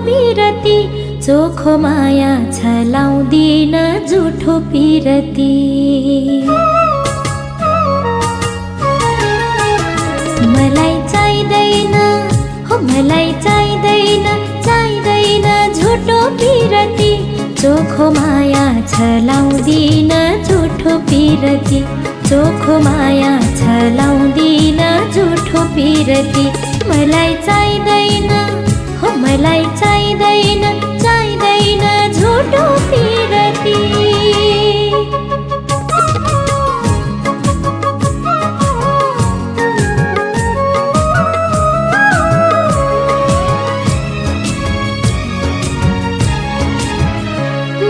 पिरती चोखो माया छलाउँदिन झुठो पिरती। मलाई चाहिँदैन हो मलाई चाहिँदैन चाहिँदैन झुठो पिरती चोखो माया छलाउँदिन झुठो पिरती चोखो माया छलाउँदिन झुठो पिरती। मलाई चाहिँदैन हो मलाई चाहिँदैन चाहिँदैन झुठो पिरती।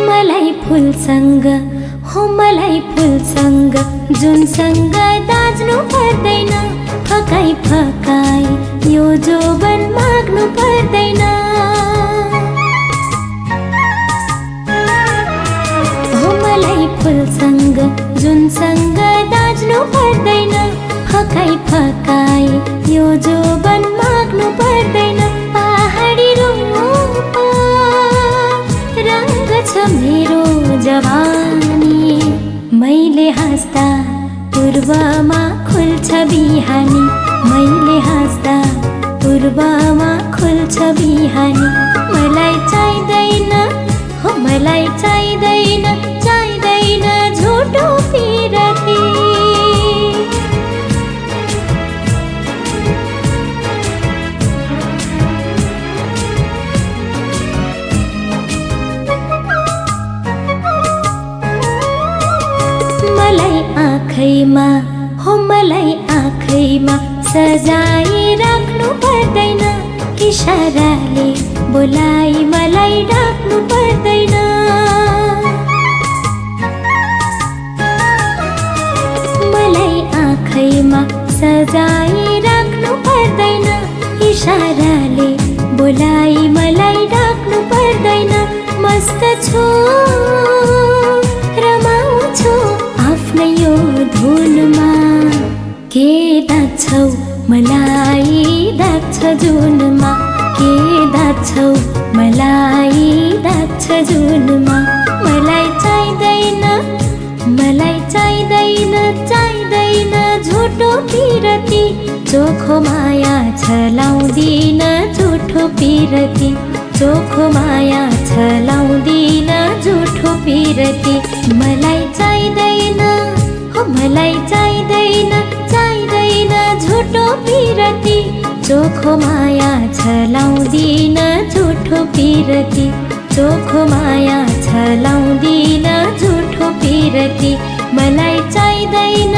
मलाई फुलसँग हो मलाई फुलसँग जुनसँग दाज्नु पर्दैन फकाई फकाई यो जोबन माग्नु पर्दैन। हो मलाई फुलसँग जुनसँग दाज्नु पर्दैन फकाई फकाई यो जोबन माग्नु पर्दैन। पहाडी रूप रङ्ग छ मेरो जवानी मैले हाँस्दा पूर्वमा खुल्छ बिहानी मैले हाँस्दा पूर्वमा खुल्छ बिहानी। मलाई चाहिँदैन हो मलाई चाहिँदैन चाहिँदैन झुठो पिरती। मलाई आँखैमा हो मलाई आँखैमा सजाई राख्नु पर्दैन इशाराले बोलाई मलाई डाक्नु पर्दैन। मलाई आँखैमा सजाई राख्नु पर्दैन इशाराले बोलाई मलाई डाक्नु पर्दैन। मस्त छु रमाउँछु आफ्नै यो धुनमा के दाच्छौ मलाई दाक्छ जुनमा के दाच्छौ मलाई दाक्छ जुनमा। मलाई चाहिँदैन चाहिँदैन झुठो पिरती चोखो माया छलाउँदिन झुठो पिरती चोखो माया छलाउँदिन झुठो पिरती। मलाई चाहिँदैन हो मलाई चाहिँदैन चाहिँदैन झुठो पिरती चोखो माया छलाउँदिन झुठो पिरती चोखो माया छलाउँदिन झुठो पिरती। मलाई चाहिँदैन